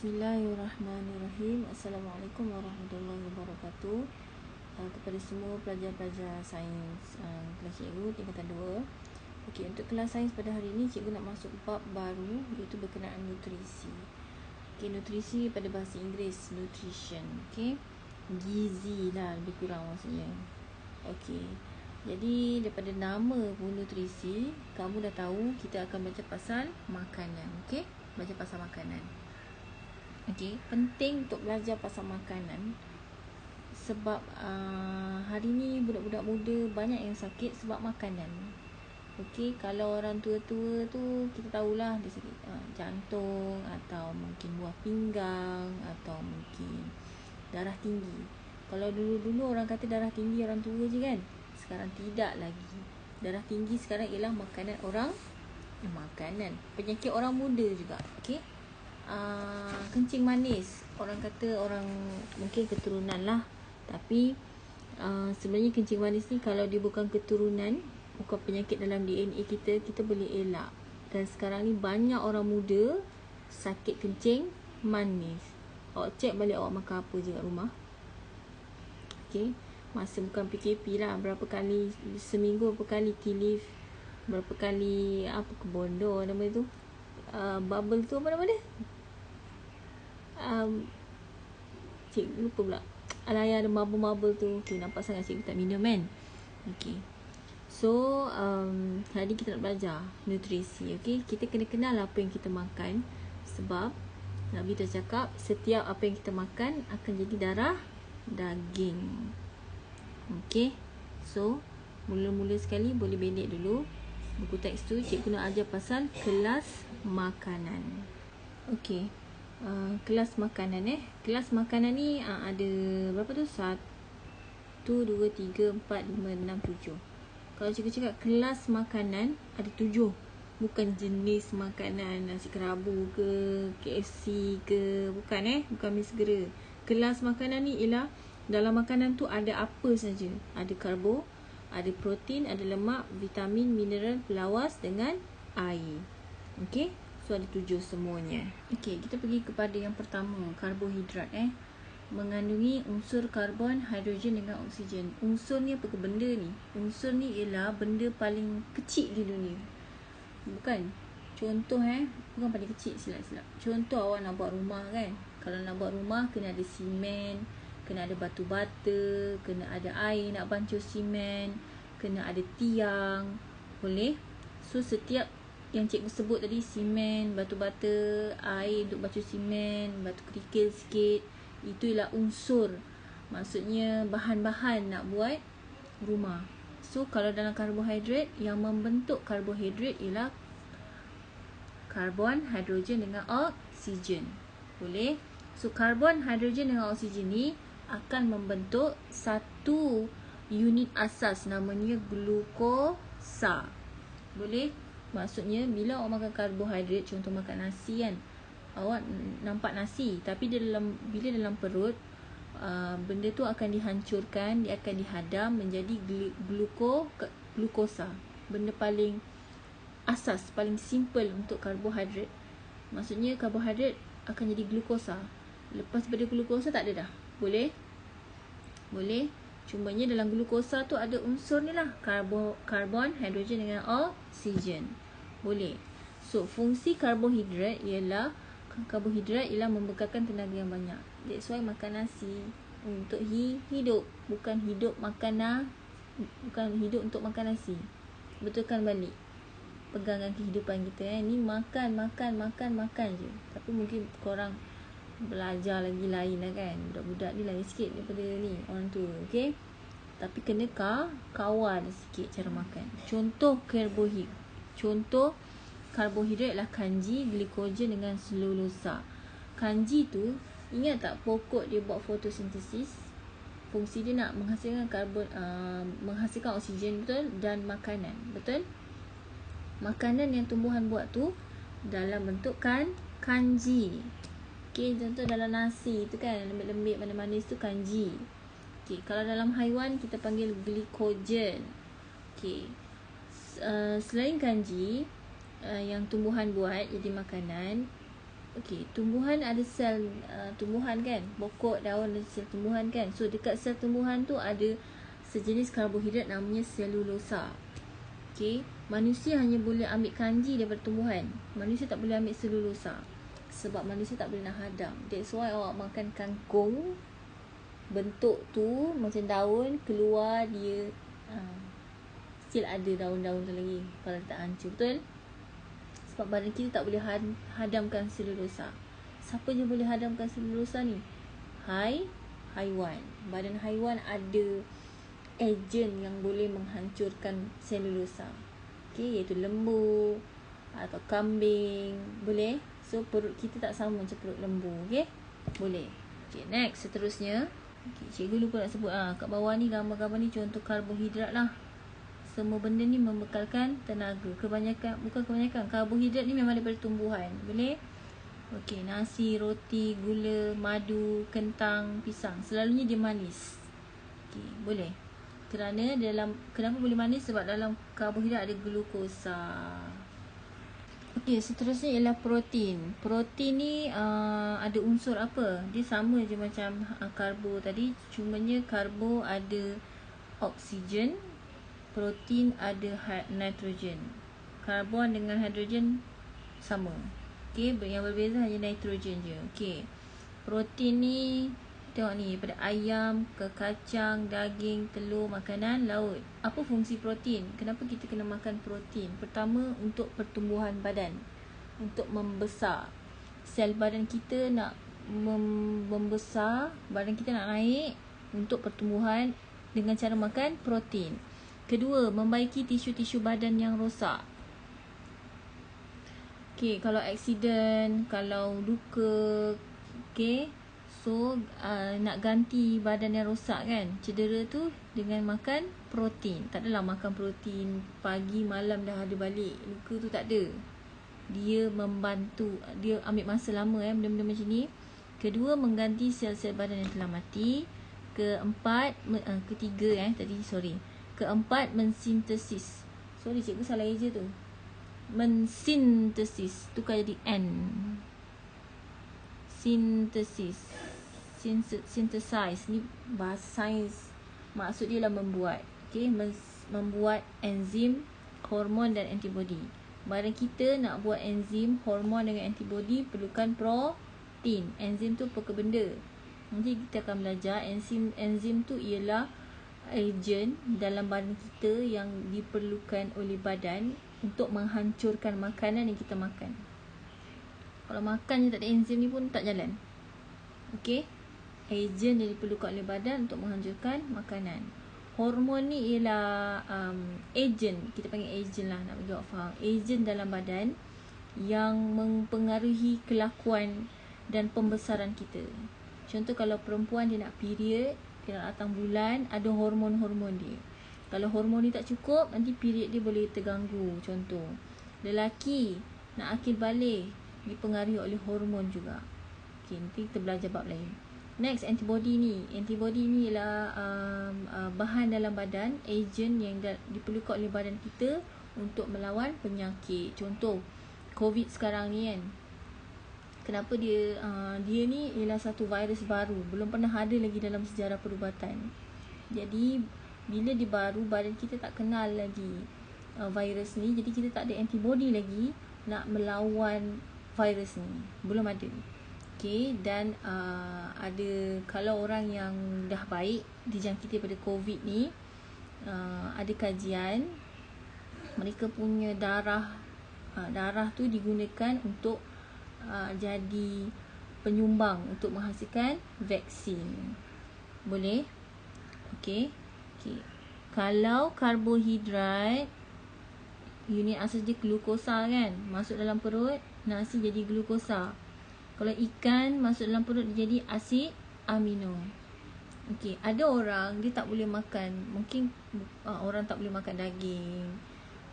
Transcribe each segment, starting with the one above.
Bismillahirrahmanirrahim. Assalamualaikum warahmatullahi wabarakatuh. Kepada semua pelajar-pelajar sains kelas cikgu tingkatan 2. Okey, untuk kelas sains pada hari ini cikgu nak masuk bab baru iaitu berkenaan nutrisi. Okey, nutrisi pada bahasa Inggeris nutrition. Okey, gizi lah lebih kurang maksudnya. Okey, jadi daripada nama pun nutrisi, kamu dah tahu kita akan baca pasal makanan. Okey, baca pasal makanan. Okey, penting untuk belajar pasal makanan sebab hari ni budak-budak muda banyak yang sakit sebab makanan. Okey, kalau orang tua-tua tu kita tahulah dia sakit jantung atau mungkin buah pinggang atau mungkin darah tinggi. Kalau dulu-dulu orang kata darah tinggi orang tua je kan. Sekarang tidak lagi. Darah tinggi sekarang ialah makanan penyakit orang muda juga. Okey. Kencing manis, orang kata orang mungkin keturunan lah, tapi sebenarnya kencing manis ni kalau dia bukan keturunan, bukan penyakit dalam DNA kita boleh elak. Dan sekarang ni banyak orang muda sakit kencing manis. Awak cek balik awak makan apa je kat rumah. Okay, masa bukan PKP lah, berapa kali seminggu, berapa kali tea leaf, berapa kali apa kebondo nama tu, bubble tu apa nama dia, cikgu lupa pula. Alah, ada bubble tu. Okay, nampak sangat cikgu tak minum kan. Okay, so hari ni kita nak belajar nutrisi. Okay, kita kena kenal apa yang kita makan. Sebab Nabi dah cakap setiap apa yang kita makan akan jadi darah daging. Okay, so mula-mula sekali boleh pendek dulu buku teks tu. Cikgu nak ajar pasal kelas makanan. Okay, kelas makanan kelas makanan ni ada berapa tu? 1, 2, 3, 4, 5, 6, 7. Kalau cikgu cakap kelas makanan ada 7. Bukan jenis makanan nasi kerabu ke, KFC ke, bukan bukan mi segera. Kelas makanan ni ialah dalam makanan tu ada apa saja. Ada karbo, ada protein, ada lemak, vitamin, mineral, pelawas dengan air. Okey, so ada 7 semuanya. Okey, kita pergi kepada yang pertama, karbohidrat mengandungi unsur karbon, hidrogen dengan oksigen. Unsur ni apa ke benda ni? Unsur ni ialah benda paling kecil di dunia. Bukan. Contoh bukan paling kecil, silap-silap. Contoh awak nak buat rumah kan. Kalau nak buat rumah kena ada simen, kena ada batu bata, kena ada air nak bancuh simen, kena ada tiang. Boleh? So setiap yang cikgu sebut tadi, simen, batu bata, air untuk bancuh simen, batu kerikil sikit, itu ialah unsur. Maksudnya bahan-bahan nak buat rumah. So kalau dalam karbohidrat, yang membentuk karbohidrat ialah karbon, hidrogen dengan oksigen. Boleh? So karbon, hidrogen dengan oksigen ni akan membentuk satu unit asas, namanya glukosa. Boleh? Maksudnya bila awak makan karbohidrat, contoh makan nasi kan, awak nampak nasi, tapi bila dalam perut, benda tu akan dihancurkan, dia akan dihadam menjadi glukosa. Benda paling asas, paling simple untuk karbohidrat. Maksudnya karbohidrat akan jadi glukosa. Lepas daripada glukosa tak ada dah. Boleh? Boleh. Cumanya dalam glukosa tu ada unsur ni lah, karbon, hidrogen dengan oksigen. Boleh. So fungsi karbohidrat ialah membekalkan tenaga yang banyak. That's why makan nasi untuk hidup, bukan hidup untuk makan nasi. Betulkan balik pegangan kehidupan kita ni makan je. Tapi mungkin korang belajar lagi lain lah kan. Budak-budak ni lain sikit daripada ni orang tua. Okay, tapi kena kawal sikit cara makan. Contoh karbohidrat ialah kanji, glikogen dengan selulosa. Kanji tu, ingat tak pokok dia buat fotosintesis? Fungsi dia nak menghasilkan menghasilkan oksigen, betul? Dan makanan, betul? Makanan yang tumbuhan buat tu dalam bentuk kanji. Okay, contoh dalam nasi tu kan, lembik-lembik, manis-manis tu kanji. Okay, kalau dalam haiwan kita panggil glikogen. Okay, selain kanji yang tumbuhan buat jadi makanan, Okey, tumbuhan ada sel tumbuhan kan, pokok, daun ada sel tumbuhan kan. So dekat sel tumbuhan tu ada sejenis karbohidrat namanya selulosa. Okey, manusia hanya boleh ambil kanji daripada tumbuhan. Manusia tak boleh ambil selulosa sebab manusia tak boleh nak hadam. That's why awak makan kangkung, bentuk tu macam daun, keluar dia still ada daun-daun tu lagi kalau tak hancur, betul? Sebab badan kita tak boleh hadamkan selulosa. Siapa je boleh hadamkan selulosa ni? Haiwan. Badan haiwan ada ejen yang boleh menghancurkan selulosa. Okey, iaitu lembu atau kambing. Boleh? So perut kita tak sama macam perut lembu. Okey? Boleh. Okey, next seterusnya. Okey, cikgu lupa nak sebut kat bawah ni gambar-gambar ni contoh karbohidrat lah. Semua benda ni membekalkan tenaga. Bukan kebanyakan. Karbohidrat ni memang daripada tumbuhan. Boleh? Okey, nasi, roti, gula, madu, kentang, pisang. Selalunya dia manis. Okey, boleh. Kenapa boleh manis? Sebab dalam karbohidrat ada glukosa. Okey, seterusnya ialah protein. Protein ni ada unsur apa? Dia sama je macam karbo tadi. Cumanya karbo ada oksigen, protein ada nitrogen. Karbon dengan hidrogen sama. Okey, yang berbeza hanya nitrogen je. Okey. Protein ni tengok ni, daripada ayam ke kacang, daging, telur, makanan laut. Apa fungsi protein? Kenapa kita kena makan protein? Pertama, untuk pertumbuhan badan, untuk membesar. Sel badan kita nak membesar, badan kita nak naik untuk pertumbuhan dengan cara makan protein. Kedua, membaiki tisu-tisu badan yang rosak. Okey, kalau aksiden, kalau luka, okey, so nak ganti badan yang rosak kan, cedera tu dengan makan protein. Tak adalah makan protein pagi malam dah ada balik, luka tu tak ada. Dia membantu, dia ambil masa lama benda-benda macam ni. Kedua, mengganti sel-sel badan yang telah mati. Keempat, mensintesis. Sorry, cikgu salah eja tu. Mensintesis tu kan jadi N. Synthesize ni bahasa sains. Maksud dia lah membuat. Okey, membuat enzim, hormon dan antibody. Badan kita nak buat enzim, hormon dengan antibody perlukan protein. Enzim tu apa ke benda? Nanti kita akan belajar enzim tu ialah ejen dalam badan kita yang diperlukan oleh badan untuk menghancurkan makanan yang kita makan. Kalau makan je tak ada enzim ni pun tak jalan. Okey, ejen yang diperlukan oleh badan untuk menghancurkan makanan. Hormon ni ialah ejen, kita panggil ejen lah, nak bagi awak faham. Ejen dalam badan yang mempengaruhi kelakuan dan pembesaran kita. Contoh kalau perempuan dia nak period, dia nak datang bulan, ada hormon-hormon dia. Kalau hormon ni tak cukup, nanti period dia boleh terganggu. Contoh, lelaki nak akil balik, dipengaruhi oleh hormon juga. Okay, nanti kita belajar bab lain. Next, antibody ni. Antibody ni ialah bahan dalam badan, ejen yang diperlukan oleh badan kita untuk melawan penyakit. Contoh, COVID sekarang ni kan. Kenapa dia ni ialah satu virus baru, belum pernah ada lagi dalam sejarah perubatan. Jadi bila dia baru, badan kita tak kenal lagi virus ni, jadi kita tak ada antibody lagi nak melawan virus ni, belum ada. Okay, dan ada, kalau orang yang dah baik dijangkiti pada COVID ni, ada kajian mereka punya darah tu digunakan untuk jadi penyumbang untuk menghasilkan vaksin. Boleh? Okey. Kalau karbohidrat, unit asas dia glukosa kan, masuk dalam perut, nasi jadi glukosa. Kalau ikan masuk dalam perut dia jadi asid amino. Okey, ada orang dia tak boleh makan, mungkin orang tak boleh makan daging,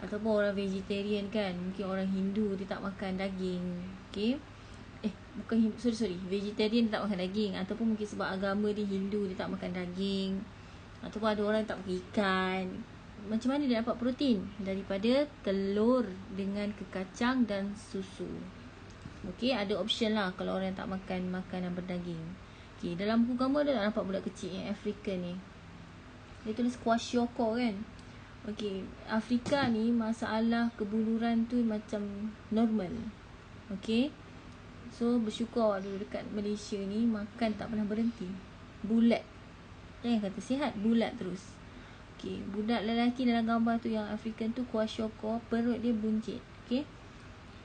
ataupun orang vegetarian kan, mungkin orang Hindu dia tak makan daging. Okey, bukan Hindu, sorry, vegetarian dia tak makan daging, ataupun mungkin sebab agama dia Hindu dia tak makan daging, ataupun ada orang yang tak makan ikan. Macam mana dia dapat protein? Daripada telur dengan kekacang dan susu. Okey, ada option lah kalau orang tak makan makanan berdaging. Okey, dalam buku gambar ada tak nampak budak kecil yang Afrika ni? Dia tulis kwashiorkor kan. Okey, Afrika ni masalah kebuluran tu macam normal. Okey. So bersyukur dulu dekat Malaysia ni makan tak pernah berhenti. Bulat. Jangan kata sihat, bulat terus. Okey, budak lelaki dalam gambar tu yang African tu kwashiorkor, perut dia buncit. Okey.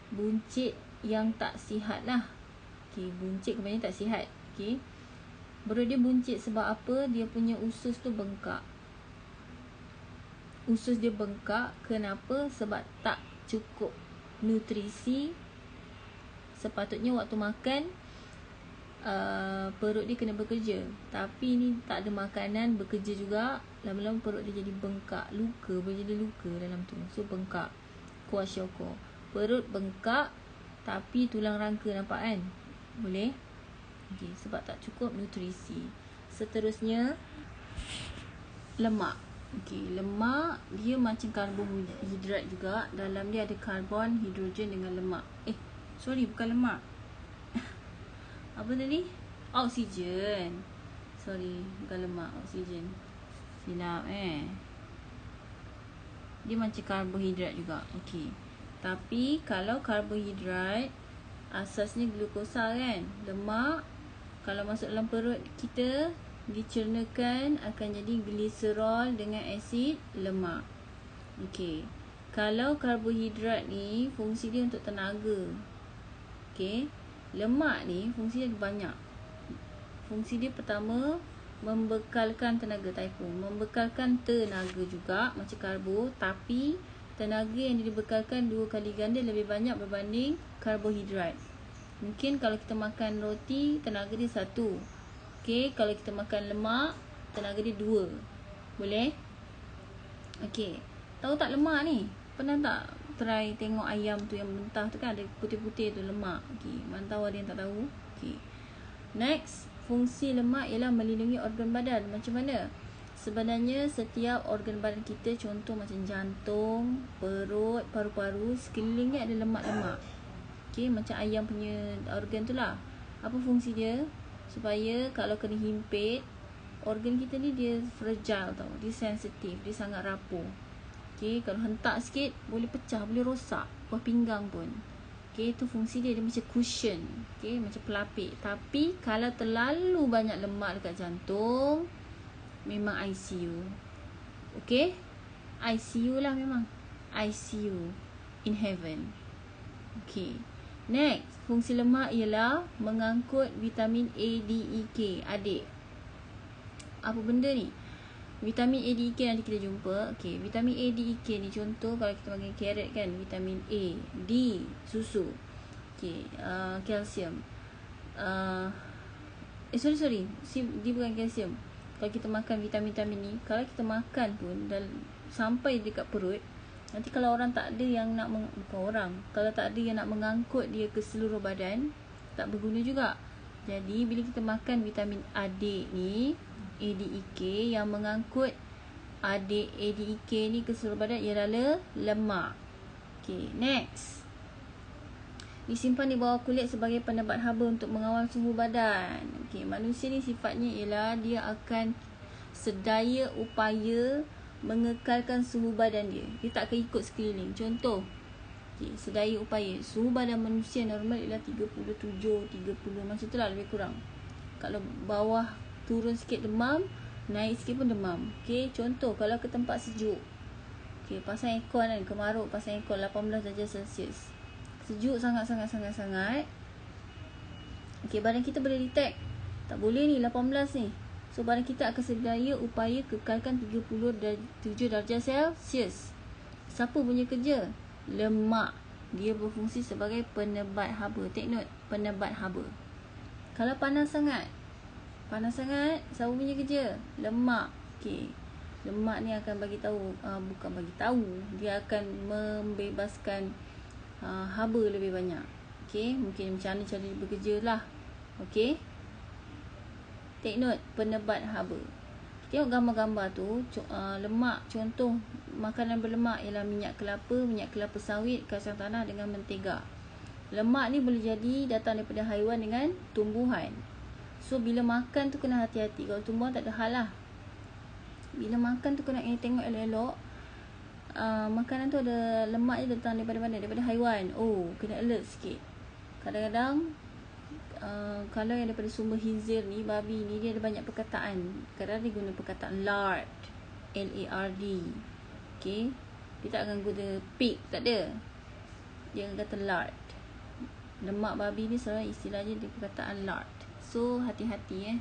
Buncit yang tak sihat lah. Okey, buncit kebanyakan tak sihat. Okey. Perut dia buncit sebab apa? Dia punya usus tu bengkak. Usus dia bengkak. Kenapa? Sebab tak cukup nutrisi. Sepatutnya waktu makan perut dia kena bekerja. Tapi ni tak ada makanan, bekerja juga. Lama-lama perut dia jadi bengkak. Luka, boleh jadi luka dalam tu. So bengkak. Kwashiorkor. Perut bengkak tapi tulang rangka nampak kan? Boleh? Okay, sebab tak cukup nutrisi. Seterusnya lemak. Okey, lemak dia macam karbohidrat juga. Dalam dia ada karbon, hidrogen dengan lemak. Sorry, bukan lemak. Apa tadi? Oksigen. Sorry, bukan lemak, oksigen. Silap Dia macam karbohidrat juga. Okey. Tapi kalau karbohidrat asasnya glukosa kan? Lemak kalau masuk dalam perut kita dicernakan akan jadi gliserol dengan asid lemak. Okey. Kalau karbohidrat ni fungsi dia untuk tenaga. Okey. Lemak ni fungsi dia banyak. Fungsi dia pertama membekalkan tenaga, membekalkan tenaga juga macam karbo, tapi tenaga yang dibekalkan 2 kali ganda lebih banyak berbanding karbohidrat. Mungkin kalau kita makan roti, tenaga dia 1. Okey, kalau kita makan lemak, tenaga dia 2. Boleh? Okey. Tahu tak lemak ni? Pernah tak try tengok ayam tu yang mentah tu kan ada putih-putih tu lemak. Okey, mana tahu ada yang tak tahu. Okey. Next, fungsi lemak ialah melindungi organ badan. Macam mana? Sebenarnya setiap organ badan kita, contoh macam jantung, perut, paru-paru, sekelilingnya ada lemak-lemak. Okey, macam ayam punya organ tu lah. Apa fungsi dia? Supaya kalau kena himpit, organ kita ni dia fragile tau. Dia sensitif, dia sangat rapuh. Okey, kalau hentak sikit boleh pecah, boleh rosak buah pinggang pun. Okey, itu fungsi dia, dia macam cushion. Okey, macam pelapik. Tapi kalau terlalu banyak lemak dekat jantung, memang ICU. Okey? ICU lah memang. ICU in heaven. Okey. Next, fungsi lemak ialah mengangkut vitamin A, D, E, K. Adik, apa benda ni? Vitamin A, D, E, K nanti kita jumpa. Okey, vitamin A, D, E, K ni contoh kalau kita makan carrot kan, vitamin A. D, susu. Okey, kalsium. Sorry. Dia bukan kalsium. Kalau kita makan vitamin-vitamin ni, kalau kita makan pun sampai dekat perut, nanti kalau orang tak ada yang nak kalau tak ada yang nak mengangkut dia ke seluruh badan, tak berguna juga. Jadi bila kita makan vitamin AD ni, ADEK, yang mengangkut ADEK ni ke seluruh badan ialah lemak. Okay, next. Disimpan di bawah kulit sebagai penebat haba untuk mengawal suhu badan. Okay, manusia ni sifatnya ialah dia akan sedaya upaya mengekalkan suhu badan dia. Dia tak akan ikut sekeliling. Contoh, okay, sedaya upaya. Suhu badan manusia normal ialah 37, 30 macam tu lah, lebih kurang. Kalau bawah turun sikit demam, naik sikit pun demam. Okay, contoh kalau ke tempat sejuk, okay, pasang aircon kan, kemaruk pasang aircon 18 darjah Celsius, sejuk sangat-sangat. Okay, badan kita boleh detect tak boleh ni 18 ni. So badan kita akan sedaya upaya kekalkan 37 darjah Celsius. Siapa punya kerja? Lemak. Dia berfungsi sebagai penebat haba. Take note, penebat haba. Kalau panas sangat, siapa punya kerja? Lemak. Okey. Lemak ni akan bagi tahu, bukan bagi tahu, dia akan membebaskan haba lebih banyak. Okey, mungkin macam mana cara dia bekerja lah. Okey. Take note, penebat haba. Tengok gambar-gambar tu, lemak, contoh makanan berlemak ialah minyak kelapa sawit, kacang tanah dengan mentega. Lemak ni boleh jadi datang daripada haiwan dengan tumbuhan. So bila makan tu kena hati-hati. Kalau tumbuhan tak ada hal lah. Bila makan tu kena tengok elok-elok. Makanan tu ada lemak je datang daripada mana? Daripada haiwan. Oh, kena alert sikit. Kadang-kadang kalau yang daripada sumber khinzir ni, babi ni, dia ada banyak perkataan. Kadang-kadang dia guna perkataan lard, L-A-R-D. Okay, dia tak akan guna pig, tak ada. Dia akan kata lard. Lemak babi ni selalu istilahnya dia perkataan lard. So hati-hati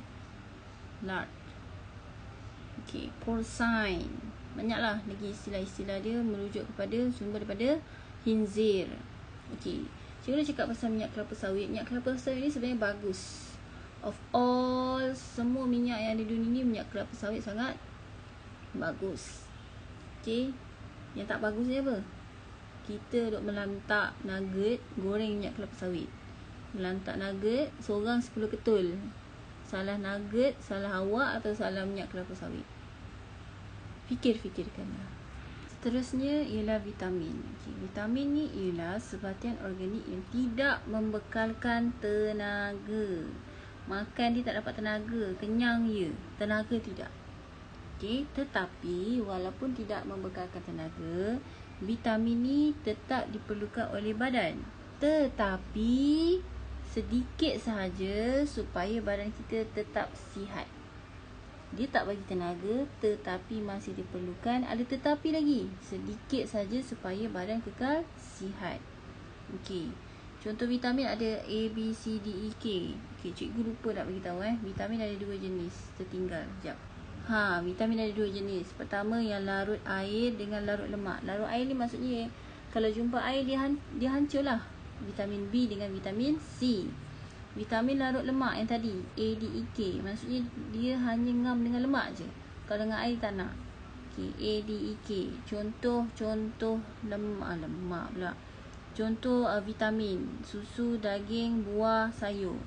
lard. Okay, porcine, banyaklah lagi istilah-istilah dia merujuk kepada sumber daripada khinzir. Okay, cikgu dah cakap pasal minyak kelapa sawit. Minyak kelapa sawit ni sebenarnya bagus. Of all semua minyak yang ada di dunia ni, minyak kelapa sawit sangat bagus. Okay, yang tak bagus ni apa? Kita duk melantak nugget goreng minyak kelapa sawit. Melantak nugget seorang 10 ketul. Salah nugget, salah awak atau salah minyak kelapa sawit. Fikir-fikirkanlah. Seterusnya ialah vitamin. Okay, vitamin ni ialah sebatian organik yang tidak membekalkan tenaga. Makan dia tak dapat tenaga, kenyang je, tenaga tidak. Okay, tetapi walaupun tidak membekalkan tenaga, vitamin ni tetap diperlukan oleh badan. Tetapi sedikit sahaja supaya badan kita tetap sihat. Dia tak bagi tenaga, tetapi masih diperlukan. Ada tetapi lagi, sedikit saja supaya badan kekal sihat. Okey, contoh vitamin ada A, B, C, D, E, K. Okey, cikgu lupa nak bagi tahu vitamin ada 2 jenis, tertinggal. Sekejap. Vitamin ada 2 jenis. Pertama yang larut air dengan larut lemak. Larut air ni maksudnya kalau jumpa air dia hancurlah. Vitamin B dengan vitamin C. Vitamin larut lemak yang tadi A, D, E, K, maksudnya dia hanya ngam dengan lemak je. Kalau dengan air tak nak. Okay, A, D, E, K. Contoh lemak pula. Contoh vitamin susu, daging, buah, sayur.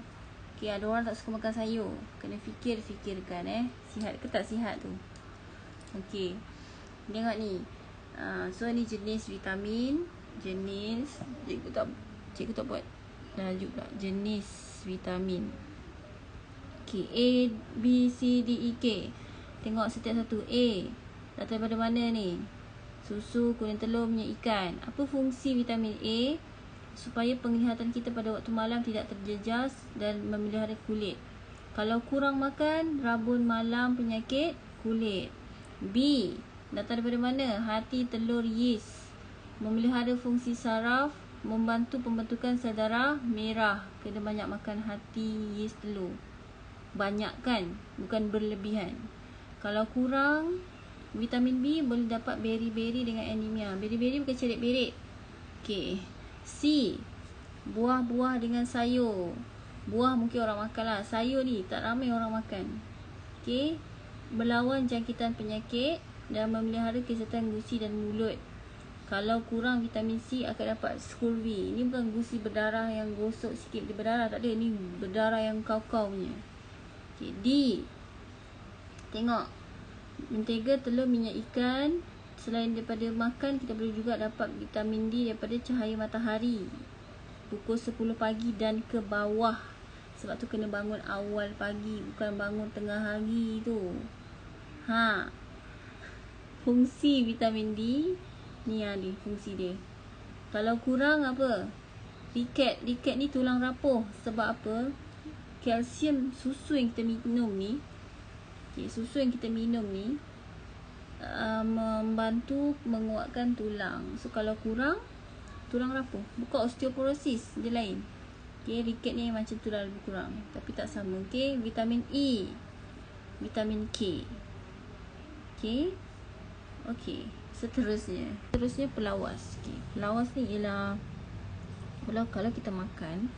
Okay, ada orang tak suka makan sayur. Kena fikirkan sihat ke tak sihat tu. Okay, tengok ni. So ni jenis vitamin. Cikgu tak buat tajuk pula. Jenis vitamin. Okay, A, B, C, D, E, K. Tengok setiap satu. A, datang daripada mana ni? Susu, kuning telur, minyak ikan. Apa fungsi vitamin A? Supaya penglihatan kita pada waktu malam tidak terjejas dan memelihara kulit. Kalau kurang makan, rabun malam, penyakit kulit. B, datang daripada mana? Hati, telur, yeast. Memelihara fungsi saraf, membantu pembentukan sel darah merah. Kena banyak makan hati, yeast, telur. Banyak kan, bukan berlebihan. Kalau kurang vitamin B, boleh dapat beri-beri dengan anemia. Beri-beri bukan cerit-berit. Okay. C, buah-buah dengan sayur. Buah mungkin orang makan lah, sayur ni tak ramai orang makan. Okay, melawan jangkitan penyakit dan memelihara kesihatan gusi dan mulut. Kalau kurang vitamin C akan dapat scurvy. Ni bukan gusi berdarah yang gosok sikit dia berdarah, tak ada. Ni berdarah yang kau-kau punya. Okay, D, tengok mentega, telur, minyak ikan. Selain daripada makan, kita boleh juga dapat vitamin D daripada cahaya matahari pukul 10 pagi dan ke bawah. Sebab tu kena bangun awal pagi, bukan bangun tengah hari tu. Fungsi vitamin D ni ada fungsi dia. Kalau kurang apa? Riket ni tulang rapuh. Sebab apa? Kalsium susu yang kita minum ni, susu yang kita minum ni membantu menguatkan tulang. So kalau kurang, tulang rapuh. Bukan osteoporosis, dia lain. Okay, riket ni macam tu dah lebih kurang, tapi tak sama. Okay, vitamin E, vitamin K. Okay, seterusnya pelawas. Okay, pelawas ni ialah kalau kita makan,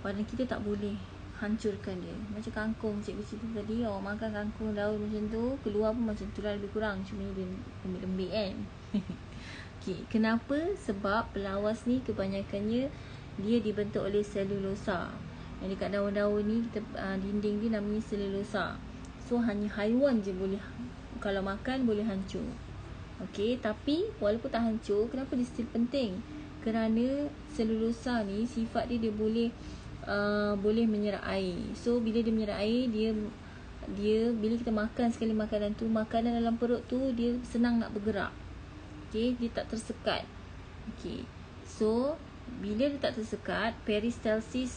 badan kita tak boleh hancurkan dia. Macam kangkung cikgu cerita tadi, orang makan kangkung daun macam tu, keluar pun macam tu lah, lebih kurang. Cuma dia lembik-lembik kan. Okay, kenapa? Sebab pelawas ni kebanyakannya dia dibentuk oleh selulosa. Yang dekat daun-daun ni kita dinding dia namanya selulosa. So hanya haiwan je boleh, kalau makan boleh hancur. Okay, tapi walaupun tak hancur, kenapa dia still penting? Kerana selulosa ni sifat dia boleh boleh menyerap air. So bila dia menyerap air, dia bila kita makan sekali makanan tu, makanan dalam perut tu dia senang nak bergerak. Okey, dia tak tersekat. Okey. So bila dia tak tersekat, peristalsis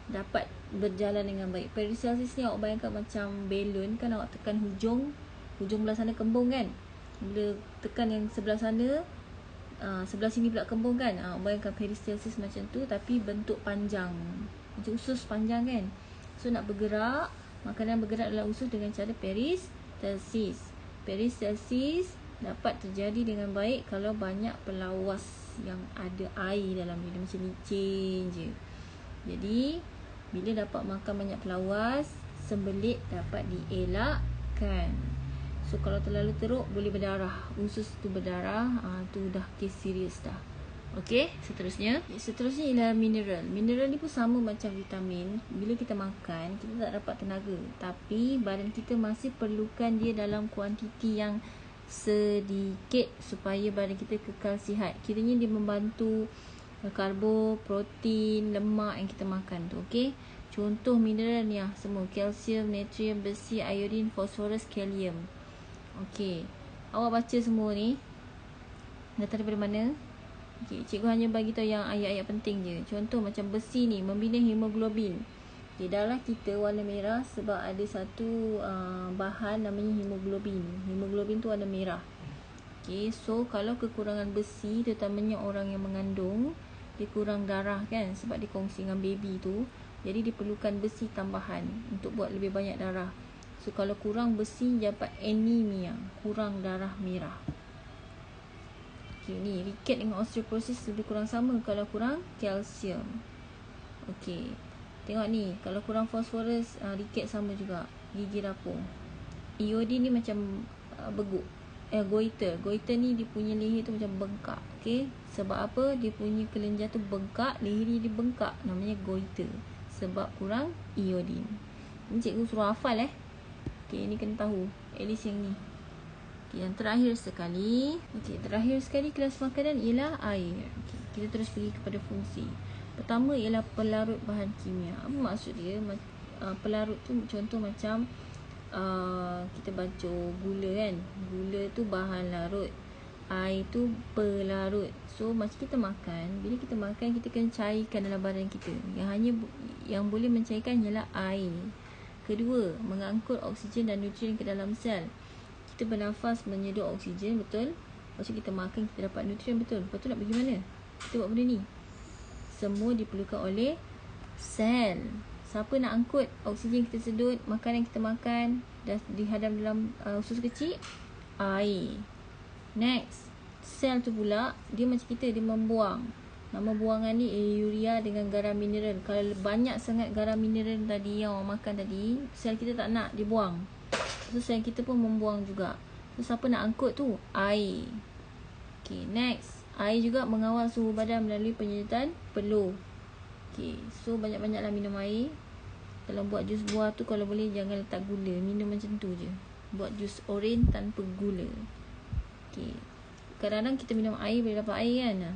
dapat berjalan dengan baik. Peristalsis ni awak bayangkan macam balon kan, awak tekan hujung belah sana kembung kan. Bila tekan yang sebelah sana, sebelah sini pula kembung kan. Bayangkan peristalsis macam tu, tapi bentuk panjang, macam usus panjang kan. So nak bergerak, makanan bergerak dalam usus dengan cara peristalsis. Peristalsis dapat terjadi dengan baik kalau banyak pelawas yang ada air dalam dia, macam licin je. Jadi bila dapat makan banyak pelawas, sembelit dapat dielakkan. So kalau terlalu teruk boleh berdarah, usus tu berdarah, tu dah kes serius dah. Okey, seterusnya ialah mineral. Mineral ni pun sama macam vitamin. Bila kita makan, kita tak dapat tenaga, tapi badan kita masih perlukan dia dalam kuantiti yang sedikit supaya badan kita kekal sihat. Kiranya dia membantu karbo, protein, lemak yang kita makan tu. Okey, contoh mineral ni semua: kalsium, natrium, besi, iodin, fosforus, kalium. Okey, awak baca semua ni datang daripada mana? Okey, cikgu hanya bagi tahu yang ayat-ayat penting je. Contoh macam besi ni membina hemoglobin. Di darah kita warna merah sebab ada satu bahan namanya hemoglobin. Hemoglobin tu warna merah. Okey, so kalau kekurangan besi, terutamanya orang yang mengandung, dia kurang darah kan, sebab dia kongsi dengan baby tu. Jadi diperlukan besi tambahan untuk buat lebih banyak darah. So kalau kurang besi, dapat anemia, kurang darah merah. Okey, ni riket dengan osteoporosis lebih kurang sama kalau kurang kalsium. Okey, tengok ni, kalau kurang fosforus, riket sama juga, gigi rapuh. Iodin ni macam beguk, goiter. Goiter ni dia punya leher tu macam bengkak. Okey, sebab apa? Dia punya kelenjar tu bengkak, leher dia bengkak, namanya goiter, sebab kurang iodin. Ni cikgu suruh hafal Okey, ni kena tahu, at least yang ni. Okey, yang terakhir sekali. Okey, terakhir sekali kelas makanan ialah air. Okey, kita terus pergi kepada fungsi. Pertama ialah pelarut bahan kimia. Apa maksud dia? Pelarut tu contoh macam kita baca gula kan. Gula tu bahan larut, air tu pelarut. So macam kita makan, bila kita makan, kita kena cairkan dalam badan kita. Yang boleh mencairkan ialah air. Kedua, mengangkut oksigen dan nutrien ke dalam sel. Kita bernafas menyedut oksigen, betul. Lepas tu kita makan, kita dapat nutrien, betul. Lepas tu nak pergi mana? Kita buat benda ni. Semua diperlukan oleh sel. Siapa nak angkut oksigen kita sedut, makanan kita makan dah dihadam dalam usus kecil? Air. Next, sel tu pula dia macam kita, dia membuang. Nama buangan ni urea dengan garam mineral. Kalau banyak sangat garam mineral tadi yang orang makan tadi, sel kita tak nak, dia buang. So sel kita pun membuang juga. So siapa nak angkut tu? Air. Okay, next, air juga mengawal suhu badan melalui penyedotan peluh. Okay, so banyak-banyaklah minum air. Dalam buat jus buah tu, kalau boleh jangan letak gula, minum macam tu je. Buat jus oren tanpa gula. Okay, kadang-kadang kita minum air boleh dapat air kan.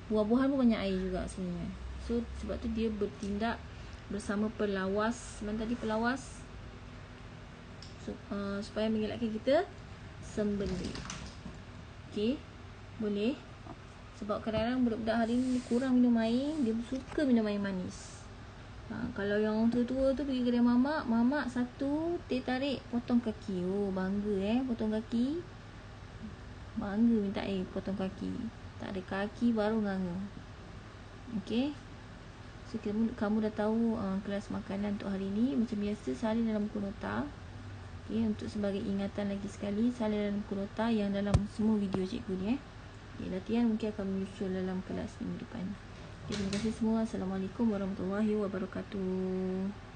Buah-buahan pun banyak air juga sebenarnya. So sebab tu dia bertindak bersama pelawas. Mana tadi pelawas? So, supaya mengelakkan kita sembelit. Okay, boleh. Sebab kadang-kadang budak-budak hari ni kurang minum air, dia suka minum air manis. Kalau yang tua-tua tu pergi kedai mamak, mamak satu teh tarik, potong kaki. Oh, bangga potong kaki. Bangga minta air, potong kaki. Tak ada kaki baru nganga. Okay, so kamu dah tahu kelas makanan untuk hari ni. Macam biasa, salin dalam buku nota. Okay, untuk sebagai ingatan lagi sekali, salin dalam buku nota yang dalam semua video cikgu ni okay, latihan mungkin akan menyusul dalam kelas minggu depan. Okay, terima kasih semua. Assalamualaikum warahmatullahi wabarakatuh.